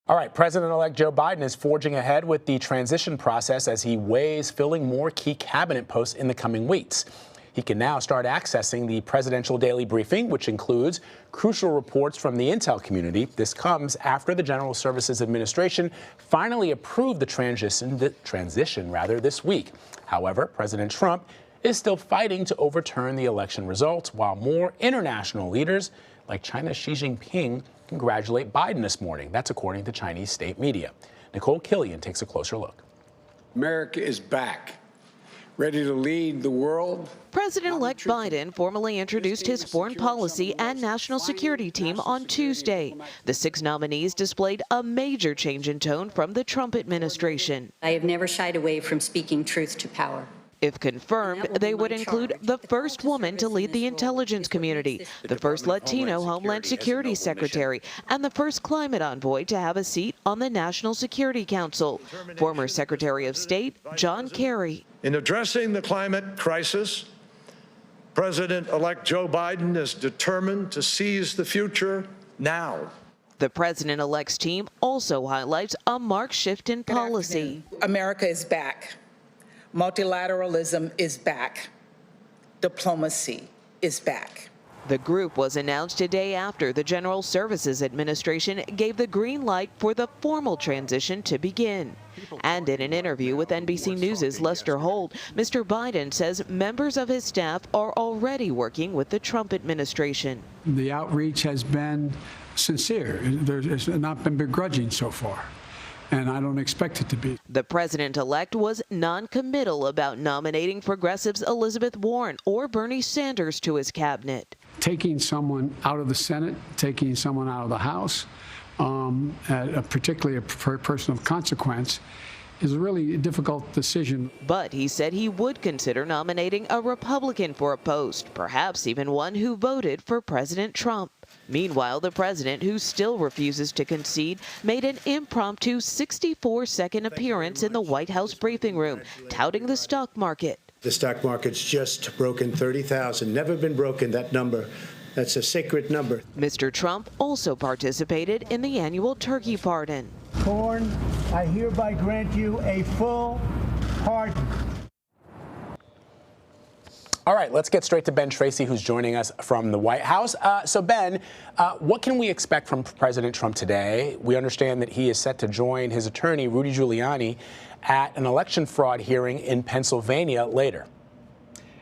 All right, President-elect Joe Biden is forging ahead with the transition process as he weighs filling more key cabinet posts in the coming weeks. He can now start accessing the presidential daily briefing, which includes crucial reports from the intel community. This comes after the General Services Administration finally approved the transition this week. However, President Trump is still fighting to overturn the election results, while more international leaders like China's Xi Jinping congratulate Biden this morning. That's according to Chinese state media. Nikole Killion takes a closer look. America is back, ready to lead the world. President-elect Biden formally introduced his foreign policy and national security team on Tuesday. The 6 nominees displayed a major change in tone from the Trump administration. I have never shied away from speaking truth to power. If confirmed, they would include the first woman to lead the intelligence community, the first Latino Homeland Security Secretary, and the first climate envoy to have a seat on the National Security Council, former Secretary of State John Kerry. In addressing the climate crisis, President-elect Joe Biden is determined to seize the future now. The president-elect's team also highlights a marked shift in policy. America is back. Multilateralism is back. Diplomacy is back. The group was announced a day after the General Services Administration gave the green light for the formal transition to begin. And in an interview with NBC News' Lester Holt, Mr. Biden says members of his staff are already working with the Trump administration. The outreach has been sincere. It's not been begrudging so far, and I don't expect it to be. The president-elect was non-committal about nominating progressives Elizabeth Warren or Bernie Sanders to his cabinet. Taking someone out of the Senate, taking someone out of the House, particularly a person of consequence, is a really difficult decision. But he said he would consider nominating a Republican for a post, perhaps even one who voted for President Trump. Meanwhile, the president, who still refuses to concede, made an impromptu 64-second appearance in the White House briefing room, touting the stock market. The stock market's just broken 30,000. Never been broken, that number. That's a sacred number. Mr. Trump also participated in the annual turkey pardon. Corn, I hereby grant you a full pardon. All right, let's get straight to Ben Tracy, who's joining us from the White House. So, Ben, what can we expect from President Trump today? We understand that he is set to join his attorney, Rudy Giuliani, at an election fraud hearing in Pennsylvania later.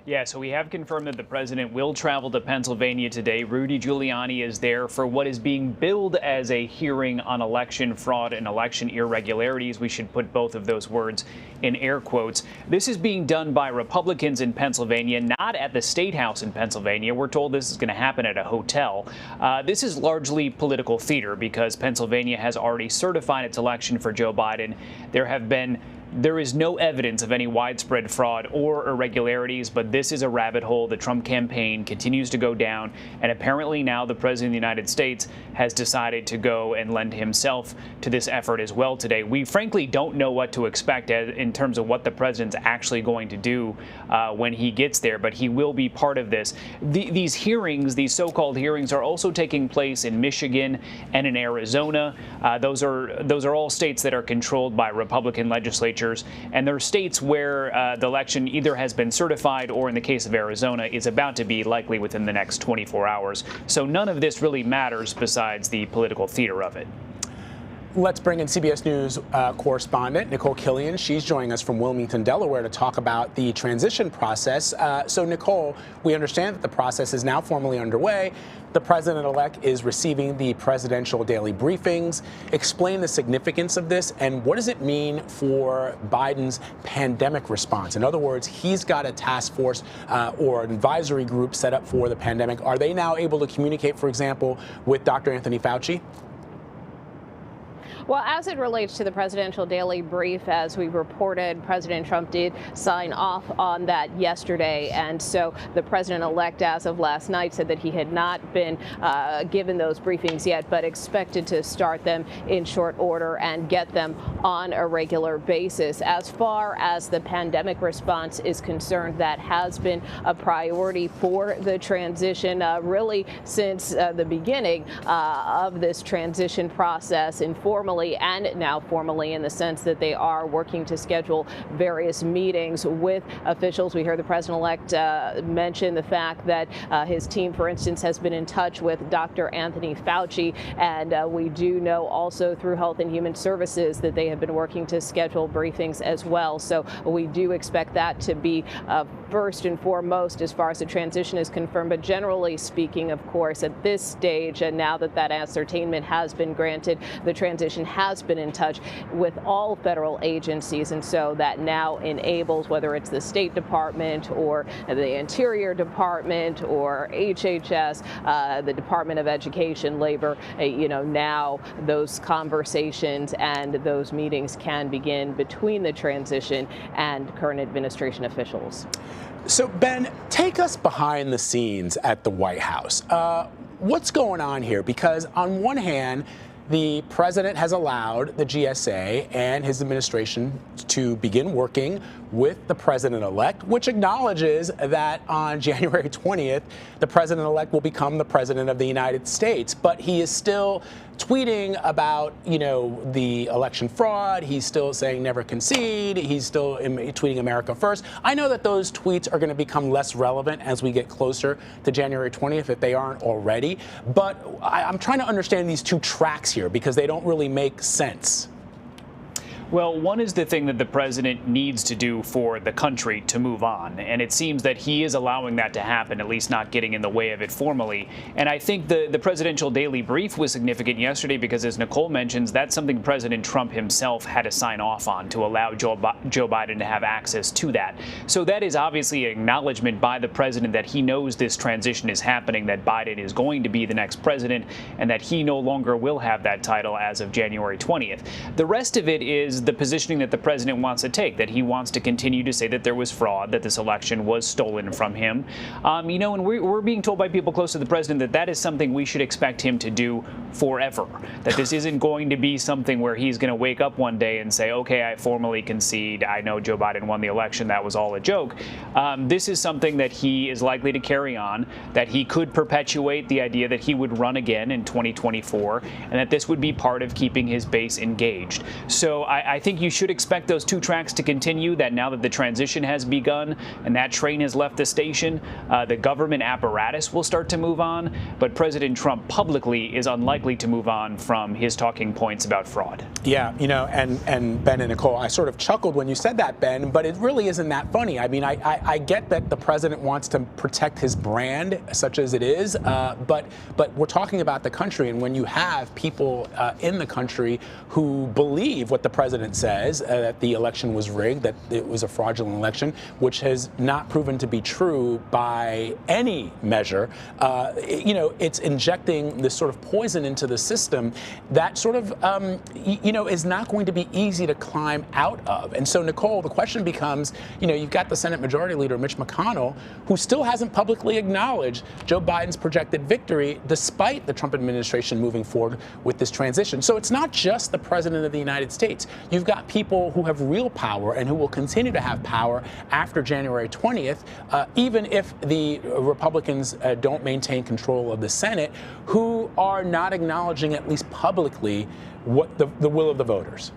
Yeah, so we have confirmed that the president will travel to Pennsylvania today. Rudy Giuliani is there for what is being billed as a hearing on election fraud and election irregularities. We should put both of those words in air quotes. This is being done by Republicans in Pennsylvania, not at the State House in Pennsylvania. We're told this is going to happen at a hotel. This is largely political theater because Pennsylvania has already certified its election for Joe Biden. There is no evidence of any widespread fraud or irregularities, but this is a rabbit hole. The Trump campaign continues to go down, and apparently now the President of the United States has decided to go and lend himself to this effort as well today. We frankly don't know what to expect in terms of what the President's actually going to do when he gets there, but he will be part of this. These hearings, these so-called hearings, are also taking place in Michigan and in Arizona. Those are all states that are controlled by Republican legislatures. And there are states where the election either has been certified or, in the case of Arizona, is about to be likely within the next 24 hours. So none of this really matters besides the political theater of it. Let's bring in CBS News correspondent Nikole Killion. She's joining us from Wilmington, Delaware, to talk about the transition process. So, Nikole, we understand that the process is now formally underway. The president-elect is receiving the presidential daily briefings. Explain the significance of this, and what does it mean for Biden's pandemic response? In other words, he's got a task force or an advisory group set up for the pandemic. Are they now able to communicate, for example, with Dr. Anthony Fauci? Well, as it relates to the presidential daily brief, as we reported, President Trump did sign off on that yesterday. And so the president-elect, as of last night, said that he had not been given those briefings yet, but expected to start them in short order and get them on a regular basis. As far as the pandemic response is concerned, that has been a priority for the transition really since the beginning of this transition process. Informally, informally and now formally, in the sense that they are working to schedule various meetings with officials. We heard the president-elect mention the fact that his team, for instance, has been in touch with Dr. Anthony Fauci, and we do know also through Health and Human Services that they have been working to schedule briefings as well. So we do expect that to be first and foremost as far as the transition is confirmed. But generally speaking, of course, at this stage, and now that that ascertainment has been granted, the transition has been in touch with all federal agencies. And so that now enables, whether it's the State Department or the Interior Department or HHS, the Department of Education, Labor, now those conversations and those meetings can begin between the transition and current administration officials. So, Ben, take us behind the scenes at the White House. What's going on here? Because on one hand, the president has allowed the GSA and his administration to begin working with the president-elect, which acknowledges that on January 20th, the president-elect will become the president of the United States. But he is still tweeting about, the election fraud. He's still saying never concede. He's still tweeting America first. I know that those tweets are going to become less relevant as we get closer to January 20th, if they aren't already. But I'm trying to understand these two tracks here because they don't really make sense. Well, one is the thing that the president needs to do for the country to move on. And it seems that he is allowing that to happen, at least not getting in the way of it formally. And I think the presidential daily brief was significant yesterday because, as Nikole mentions, that's something President Trump himself had to sign off on to allow Joe Biden to have access to that. So that is obviously an acknowledgement by the president that he knows this transition is happening, that Biden is going to be the next president, and that he no longer will have that title as of January 20th. The rest of it is the positioning that the president wants to take, that he wants to continue to say that there was fraud, that this election was stolen from him. And we're being told by people close to the president that is something we should expect him to do forever, that this isn't going to be something where he's going to wake up one day and say, okay, I formally concede. I know Joe Biden won the election. That was all a joke. This is something that he is likely to carry on, that he could perpetuate the idea that he would run again in 2024, and that this would be part of keeping his base engaged. So I think you should expect those two tracks to continue, that now that the transition has begun and that train has left the station, the government apparatus will start to move on. But President Trump publicly is unlikely to move on from his talking points about fraud. Yeah, and Ben and Nikole, I sort of chuckled when you said that, Ben, but it really isn't that funny. I mean, I get that the president wants to protect his brand, such as it is, but we're talking about the country, and when you have people in the country who believe what the president says, that the election was rigged, that it was a fraudulent election, which has not proven to be true by any measure, it's injecting this sort of poison into the system that sort of, is not going to be easy to climb out of. And so, Nikole, the question becomes, you've got the Senate Majority Leader, Mitch McConnell, who still hasn't publicly acknowledged Joe Biden's projected victory, despite the Trump administration moving forward with this transition. So it's not just the president of the United States. You've got people who have real power and who will continue to have power after January 20th, even if the Republicans don't maintain control of the Senate, who are not acknowledging, at least publicly, what the will of the voters.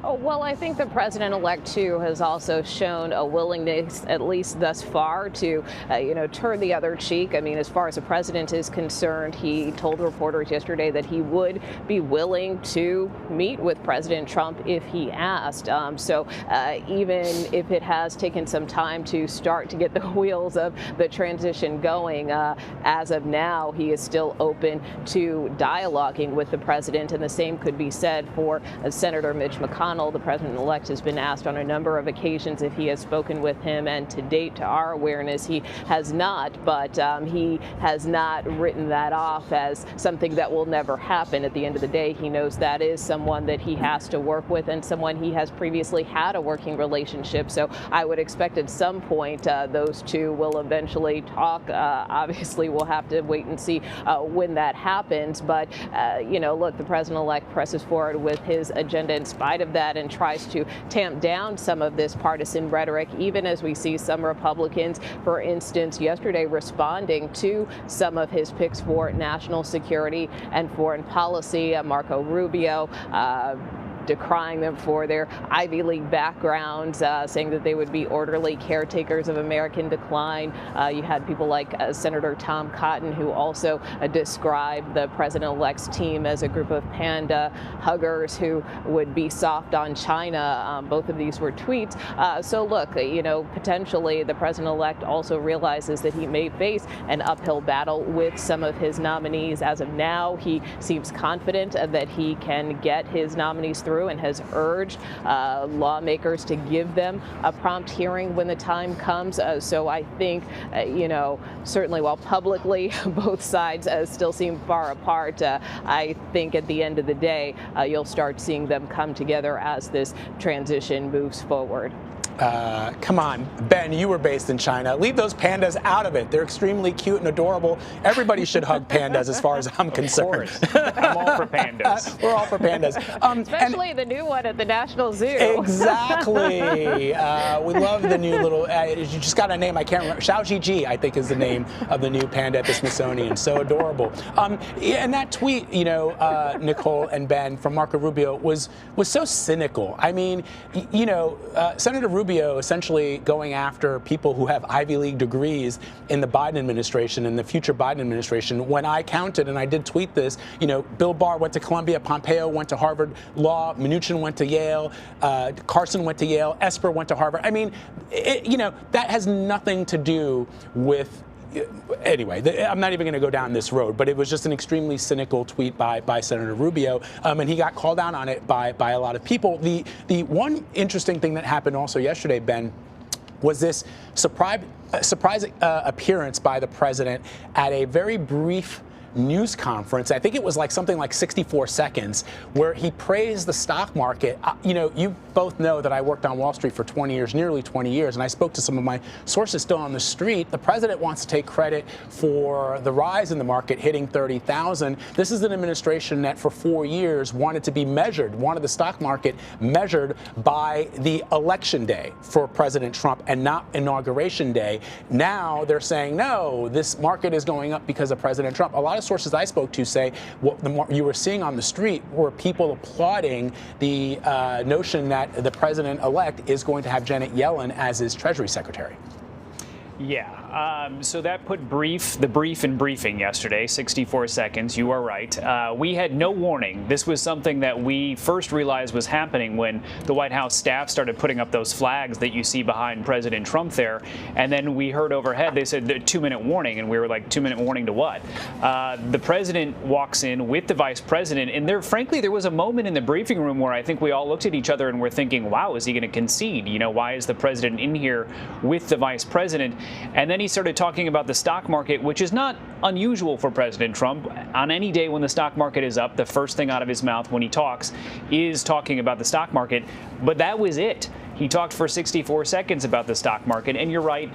Oh, well, I think the president-elect, too, has also shown a willingness, at least thus far, to, turn the other cheek. I mean, as far as the president is concerned, he told reporters yesterday that he would be willing to meet with President Trump if he asked. So even if it has taken some time to start to get the wheels of the transition going, as of now, he is still open to dialoguing with the president. And the same could be said for Senator Mitch McConnell. The president-elect has been asked on a number of occasions if he has spoken with him, and to date, to our awareness, he has not. But he has not written that off as something that will never happen. At the end of the day, he knows that is someone that he has to work with and someone he has previously had a working relationship. So I would expect at some point those two will eventually talk. Obviously, we'll have to wait and see when that happens. But, look, the president-elect presses forward with his agenda in spite of that that and tries to tamp down some of this partisan rhetoric, even as we see some Republicans, for instance, yesterday responding to some of his picks for national security and foreign policy. Marco Rubio decrying them for their Ivy League backgrounds, saying that they would be orderly caretakers of American decline. You had people like Senator Tom Cotton, who also described the president-elect's team as a group of panda huggers who would be soft on China. Both of these were tweets. So look, potentially the president-elect also realizes that he may face an uphill battle with some of his nominees. As of now, he seems confident that he can get his nominees through and has urged lawmakers to give them a prompt hearing when the time comes. So I think, certainly while publicly both sides still seem far apart, I think at the end of the day, you'll start seeing them come together as this transition moves forward. Come on, Ben, you were based in China. Leave those pandas out of it. They're extremely cute and adorable. Everybody should hug pandas as far as I'm concerned. I'm all for pandas. We're all for pandas. Especially the new one at the National Zoo. Exactly. We love the new little, you just got a name, I can't remember. Xiao Zhiji, I think, is the name of the new panda at the Smithsonian. So adorable. And that tweet, Nikole and Ben, from Marco Rubio was so cynical. I mean, Senator Rubio essentially going after people who have Ivy League degrees in the Biden administration and the future Biden administration. When I counted, and I did tweet this, Bill Barr went to Columbia, Pompeo went to Harvard Law, Mnuchin went to Yale, Carson went to Yale, Esper went to Harvard. I mean, that has nothing to do with. Anyway, I'm not even going to go down this road, but it was just an extremely cynical tweet by Senator Rubio, and he got called out on it by a lot of people. The one interesting thing that happened also yesterday, Ben, was this surprise appearance by the president at a very brief news conference. I think it was something like 64 seconds, where he praised the stock market. You both know that I worked on Wall Street for 20 years, nearly 20 years, and I spoke to some of my sources still on the street. The president wants to take credit for the rise in the market, hitting 30,000. This is an administration that for 4 years wanted the stock market measured by the election day for President Trump and not Inauguration Day. Now they're saying, no, this market is going up because of President Trump. A lot of sources I spoke to say what you were seeing on the street were people applauding the notion that the president-elect is going to have Janet Yellen as his Treasury Secretary. Yeah. So that put the brief in briefing yesterday, 64 seconds. You are right. We had no warning. This was something that we first realized was happening when the White House staff started putting up those flags that you see behind President Trump there. And then we heard overhead, they said the 2-minute warning. And we were like, 2-minute warning to what? The president walks in with the vice president. And frankly, there was a moment in the briefing room where I think we all looked at each other and were thinking, wow, is he going to concede? Why is the president in here with the vice president? And then he started talking about the stock market, which is not unusual for President Trump. On any day when the stock market is up, the first thing out of his mouth when he talks is talking about the stock market. But that was it. He talked for 64 seconds about the stock market, and you're right,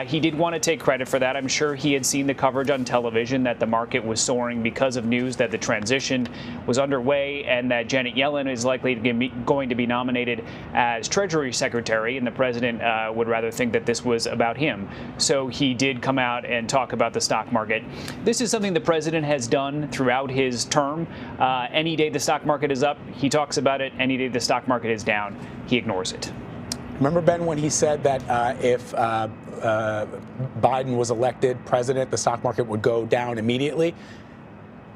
he did want to take credit for that. I'm sure he had seen the coverage on television that the market was soaring because of news that the transition was underway and that Janet Yellen is likely going to be nominated as Treasury Secretary, and the president would rather think that this was about him. So he did come out and talk about the stock market. This is something the president has done throughout his term. Any day the stock market is up, he talks about it. Any day the stock market is down, he ignores it. Remember, Ben, when he said that if Biden was elected president, the stock market would go down immediately?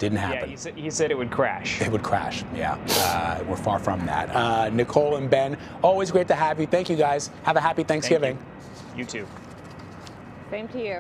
Didn't happen. Yeah, he said it would crash. It would crash, yeah. We're far from that. Nikole and Ben, always great to have you. Thank you, guys. Have a happy Thanksgiving. You too. Same to you.